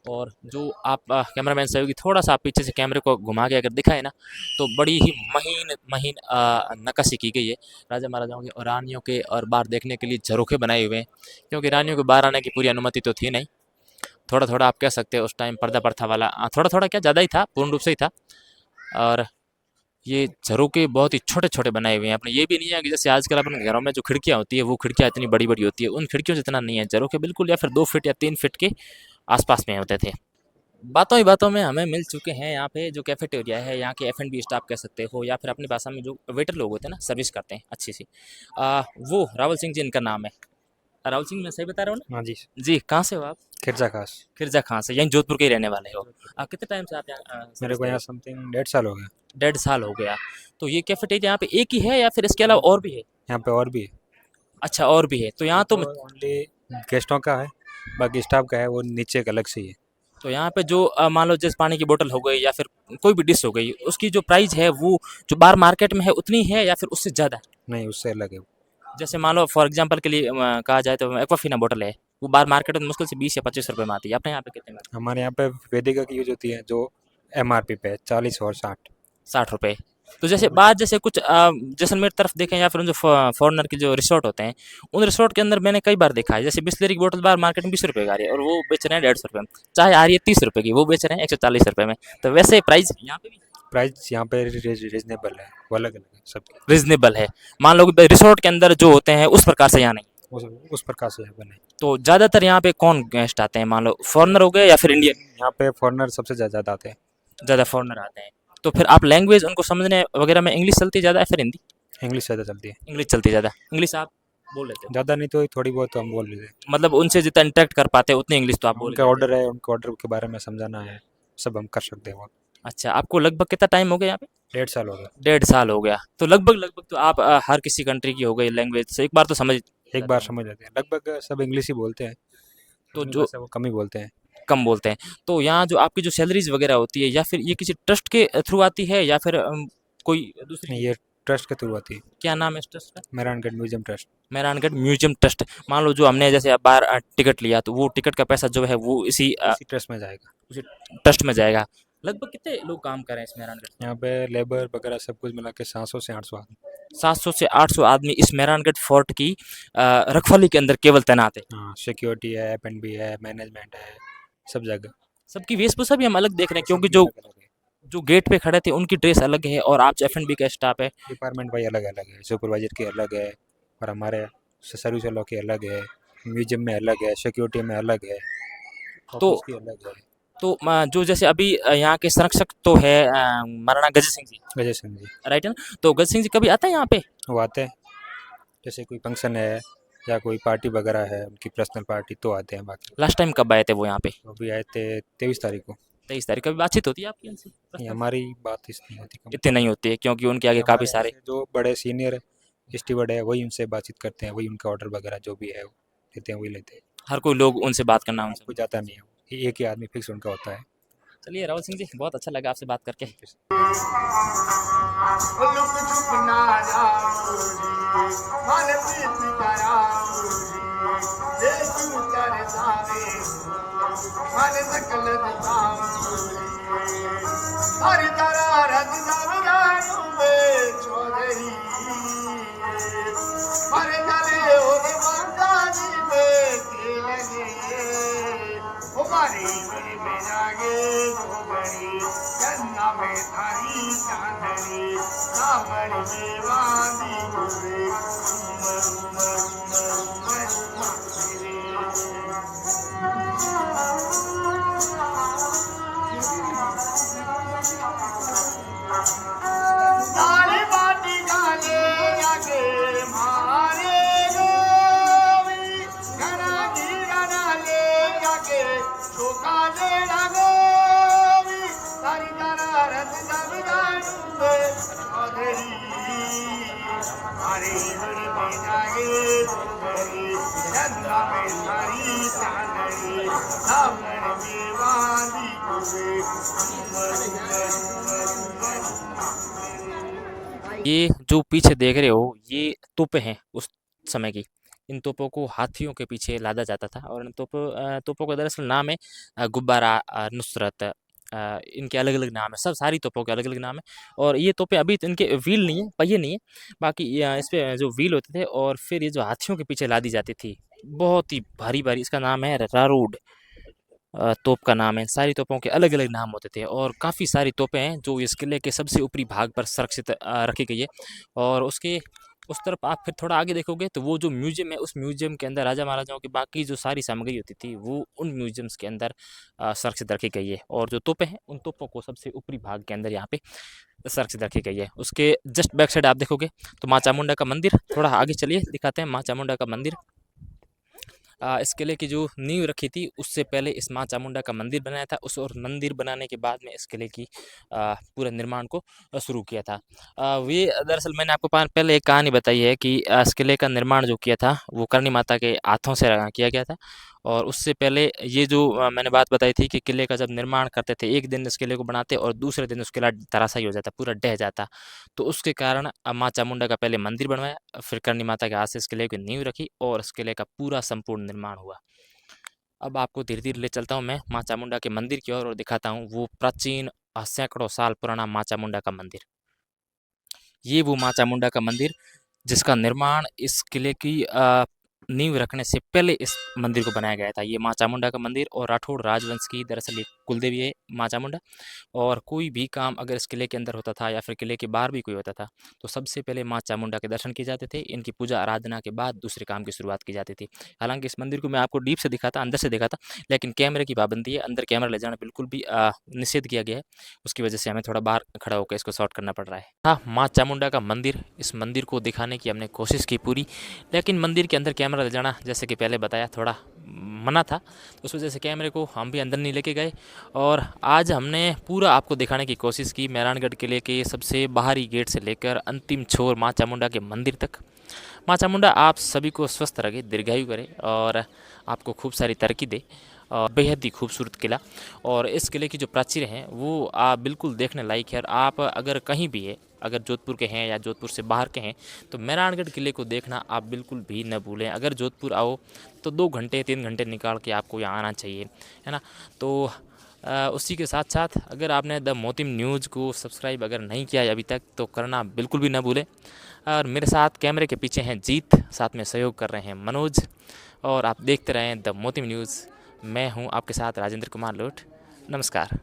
और जो आप कैमरामैन सहयोगी थोड़ा सा आप पीछे से कैमरे को घुमा के अगर दिखाए ना, तो बड़ी ही महीन महीन नक्काशी की गई है राजा महाराजाओं के और रानियों के, और बाहर देखने के लिए झरोखे बनाए हुए हैं, क्योंकि रानियों को बाहर आने की पूरी अनुमति तो थी नहीं। थोड़ा थोड़ा आप कह सकते हो उस टाइम पर्दा प्रथा वाला, थोड़ा थोड़ा क्या ज़्यादा ही था, पूर्ण रूप से ही था। और ये झरोके बहुत ही छोटे छोटे बनाए हुए हैं अपने, ये भी नहीं है कि जैसे आजकल अपने घरों में जो खिड़कियाँ होती है वो खिड़कियाँ इतनी बड़ी बड़ी होती है, उन खिड़कियों से इतना नहीं है झरोके, बिल्कुल या फिर 2 फीट या 3 फीट के आसपास में होते थे। बातों ही बातों में हमें मिल चुके हैं यहाँ पे जो कैफेटेरिया है, यहाँ के F&B स्टाफ कह सकते हो या फिर अपनी भाषा में जो वेटर लोग होते हैं ना, सर्विस करते हैं अच्छी सी, वो रावल सिंह जी इनका नाम है। रावल सिंह, मैं सही बता रहा हूँ ना? हाँ जी, जी, कहाँ से हो आप? खिरजा खास। खिरजा खां से, यहीं जोधपुर के ही रहने वाले हो। कितने टाइम से आप यहाँ मेरे सर्विस को कर रहे यहाँ हो? समथिंग 1.5 साल हो गया। 1.5 साल हो गया। तो ये कैफेटेरिया यहाँ पे एक ही है या फिर इसके अलावा और भी है? यहाँ पे और भी है। अच्छा, और भी है। तो यहाँ तो ओनली गेस्टों का है, बाकी स्टाफ का है वो नीचे एक अलग से ही है। तो यहाँ पे जो मान लो जैसे पानी की बोतल हो गई या फिर कोई भी डिश हो गई, उसकी जो प्राइस है वो जो बाहर मार्केट में है उतनी है या फिर उससे ज़्यादा है? नहीं, उससे अलग है वो। जैसे मान लो फॉर एग्जांपल के लिए कहा जाए तो एक्वाफिना बोतल है, वो बाहर मार्केट में मुश्किल से 20 या 25 रुपए में आती है, अपने यहाँ पे कितने में? हमारे यहाँ पे वेदिका की यूज होती है जो MRP पे है 40 और 60। 60 रुपए। तो जैसे बाहर जैसे कुछ जैसलमेर तरफ देखें या फिर उन जो फॉरेनर के जो रिसोर्ट होते हैं, उन रिसोर्ट के अंदर मैंने कई बार देखा है जैसे बिस्लरी की बोतल बाहर मार्केट में 20 रुपए का आ रही है और वो बेच रहे हैं 150 रुपये में, चाहे आ रही है 30 रुपए की वो बेच रहे हैं 140 रुपये में। तो वैसे प्राइस यहाँ पे भी प्राइस यहाँ पे रीजनेबल है, वो अलग अलग है सबके। रीजनेबल है। मान लो कि रिसोर्ट के अंदर जो होते हैं उस प्रकार से यहाँ नहीं। उस प्रकार से है बने। तो ज़्यादातर यहाँ पे कौन गेस्ट आते हैं, मान लो फॉरेनर हो गए या फिर इंडियन? यहाँ पे फॉरेनर सबसे ज़्यादा आते हैं। ज़्यादा फॉरेनर आते हैं। तो फिर आप लैंग्वेज उनको समझने वगैरह में इंग्लिश चलती है ज़्यादा या फिर हिंदी? इंग्लिश ज़्यादा चलती है। इंग्लिश चलती है ज़्यादा। इंग्लिश आप बोल लेते हो? ज़्यादा नहीं तो थोड़ी बहुत तो हम बोल लेते हैं। मतलब उनसे जितना इंटरेक्ट कर पाते हैं उतनी इंग्लिश तो आप बोल उनका लेते ऑर्डर है, उनके ऑर्डर के बारे में समझाना है, सब हम कर सकते हैं वो। हैं। अच्छा, आपको लगभग कितना टाइम हो गया यहाँ पे? 1.5 साल हो गया। 1.5 साल हो गया। तो लगभग लगभग तो आप हर किसी कंट्री की हो गई लैंग्वेज से एक बार तो समझ एक बार समझ लेते हैं, लगभग सब इंग्लिश ही बोलते हैं। तो अपनी जो भाषा वो कम ही बोलते हैं। कम बोलते हैं। तो यहाँ जो आपकी जो सैलरीज वगैरह होती है या फिर ये किसी ट्रस्ट के थ्रू आती है या फिर कोई दूसरी? ये ट्रस्ट के थ्रू आती है, क्या नाम है इस ट्रस्ट का? Mehrangarh museum trust. Mehrangarh museum trust. मान लो जो हमने जैसे बाहर टिकट लिया तो वो टिकट का पैसा जो है वो इसी इसी ट्रस्ट में जाएगा। उसी ट्रस्ट में जाएगा। लगभग कितने लोग काम कर रहे हैं इस मेहरानगढ़? यहाँ पे लेबर वगैरह सब कुछ मिला के 700 से 800 आदमी। 700 से 800 आदमी इस मेहरानगढ़ फोर्ट की रखवाली के अंदर केवल तैनात है। हाँ, सिक्योरिटी है, F&B है, मैनेजमेंट है, सब जगह। सबकी वेशभूषा भी हम अलग देख रहे हैं, क्योंकि जो गेट पे खड़े थे उनकी ड्रेस अलग है और आप जो F&B का स्टाफ है। डिपार्टमेंट भाई अलग अलग है, सुपरवाइजर की अलग है और हमारे सर्विस वालों की अलग है, म्यूजियम में अलग है, सिक्योरिटी में अलग है, तो ऑफिस की अलग है। तो जो जैसे अभी यहाँ के संरक्षक तो है महाराणा गजर सिंह जी, अजय सिंह जी राइट है ना? तो गजर सिंह जी कभी आता है यहाँ पे? वो आते हैं, जैसे कोई फंक्शन है या कोई पार्टी वगैरह है उनकी पर्सनल पार्टी तो आते हैं। बाकी लास्ट टाइम कब आए थे वो यहाँ पे? वो भी आए थे 23 तारीख को। 23 तारीख कभी बातचीत होती है आपकी उनसे ये पर्सनल? हमारी बात इसमें होती कम। इतनी नहीं होती है क्योंकि उनके आगे काफ़ी हमारे सारे ऐसे जो बड़े सीनियर स्टीवर्ड है वही उनसे बातचीत करते हैं, वही उनका ऑर्डर वगैरह जो भी है वो देते हैं, वही लेते हैं। हर कोई लोग उनसे बात करना उनसे। कोई जाता नहीं है, ये एक ही आदमी फिक्स उनका होता है। चलिए राहुल सिंह जी, बहुत अच्छा लगा आपसे बात करके। लुक चुप ना जाओ जी, मन प्रीत कराओ जी, ये तू कर जावे मन सकल दिखाओ जी, हर तरह रज जाऊ में चौधरी, हर गले और बंगा जी में के लगे, हमारी बड़ी में जागे गोबरी, चन्ना में थारी चांदनी, सावन में वादी गुरे, उमर उमर उमर उमर ताली बाटी गाले आगे मारे गोवी, घना गिरा डाले आगे छोका ले लगोवी, तारी तारा रत जब जानू में चौधरी, हरी हरी में जागे गोबरी, चंदा में सारी चांदनी, सावन में वादी गुरे, उमर उमर उमर उमर ये जो पीछे देख रहे हो ये तोपें हैं उस समय की। इन तोपों को हाथियों के पीछे लादा जाता था और इन तोपों का दरअसल नाम है गुब्बारा, नुसरत, इनके अलग अलग नाम है, सब सारी तोपों के अलग अलग नाम है। और ये तोपें अभी तो इनके व्हील नहीं है, पहिए नहीं है, बाकी इस पे जो व्हील होते थे और फिर ये जो हाथियों के पीछे लादी जाती थी, बहुत ही भारी भारी, इसका नाम है रारूड, तोप का नाम है। सारी तोपों के अलग अलग नाम होते थे और काफ़ी सारी तोपें हैं जो इस किले के सबसे ऊपरी भाग पर सुरक्षित रखी गई है। और उसके उस तरफ आप फिर थोड़ा आगे देखोगे तो वो जो म्यूजियम है, उस म्यूजियम के अंदर राजा महाराजाओं की बाकी जो सारी सामग्री होती थी वो उन म्यूजियम्स के अंदर सुरक्षित रखी गई है। और जो तोपें हैं उन तोपों को सबसे ऊपरी भाग के अंदर यहाँ पे सुरक्षित रखी गई है। उसके जस्ट बैक साइड आप देखोगे तो माँ चामुंडा का मंदिर, थोड़ा आगे चलिए दिखाते हैं माँ चामुंडा का मंदिर। इस किले की जो नींव रखी थी उससे पहले इस माँ चामुंडा का मंदिर बनाया था, उस और मंदिर बनाने के बाद में इस किले की पूरे निर्माण को शुरू किया था। ये दरअसल मैंने आपको पहले एक कहानी बताई है कि इस किले का निर्माण जो किया था वो करनी माता के हाथों से किया गया था। और उससे पहले ये जो मैंने बात बताई थी कि किले का जब निर्माण करते थे, एक दिन इस किले को बनाते और दूसरे दिन उस किला धराशायी हो जाता, पूरा ढह जाता। तो उसके कारण माँ चामुंडा का पहले मंदिर बनवाया, फिर करनी माता के हाथ से इस किले की नींव रखी और इस किले का पूरा संपूर्ण निर्माण हुआ। अब आपको धीरे-धीरे ले चलता हूँ मैं माँ चामुंडा के मंदिर की ओर और दिखाता हूँ वो प्राचीन सैकड़ों साल पुराना माँ चामुंडा का मंदिर। ये वो माँ चामुंडा का मंदिर जिसका निर्माण इस किले की नींव रखने से पहले इस मंदिर को बनाया गया था। ये माँ चामुंडा का मंदिर और राठौड़ राजवंश की दरअसल ये कुलदेवी है माँ चामुंडा। और कोई भी काम अगर इस किले के अंदर होता था या फिर किले के बाहर भी कोई होता था तो सबसे पहले माँ चामुंडा के दर्शन किए जाते थे। इनकी पूजा आराधना के बाद दूसरे काम की शुरुआत की जाती थी। हालांकि इस मंदिर को मैं आपको डीप से दिखाता, अंदर से दिखाता, लेकिन कैमरे की पाबंदी है, अंदर कैमरा ले जाना बिल्कुल भी निषेध किया गया है। उसकी वजह से हमें थोड़ा बाहर खड़ा होकर इसको शॉट करना पड़ रहा है। हाँ, माँ चामुंडा का मंदिर, इस मंदिर को दिखाने की हमने कोशिश की पूरी, लेकिन मंदिर के अंदर कैमरा ले जाना जैसे कि पहले बताया थोड़ा मना था, उस वजह से कैमरे को हम भी अंदर नहीं लेके गए। और आज हमने पूरा आपको दिखाने की कोशिश की मेहरानगढ़ किले के सबसे बाहरी गेट से लेकर अंतिम छोर माँ चामुंडा के मंदिर तक। माँ चामुंडा आप सभी को स्वस्थ रखे, दीर्घायु करे और आपको खूब सारी तरक्की दे। और बेहद ही खूबसूरत किला और इस किले की जो प्राचीर हैं वो आप बिल्कुल देखने लायक है। और आप अगर कहीं भी है, अगर जोधपुर के हैं या जोधपुर से बाहर के हैं तो मेहरानगढ़ किले को देखना आप बिल्कुल भी न भूलें। अगर जोधपुर आओ तो 2 घंटे 3 घंटे निकाल के आपको यहाँ आना चाहिए, है ना। तो उसी के साथ साथ अगर आपने द मोतिम न्यूज़ को सब्सक्राइब अगर नहीं किया है अभी तक तो करना बिल्कुल भी न भूलें। और मेरे साथ कैमरे के पीछे हैं जीत, साथ में सहयोग कर रहे हैं मनोज, और आप देखते रहें द मोतिम न्यूज़। मैं हूं आपके साथ राजेंद्र कुमार लोट। नमस्कार।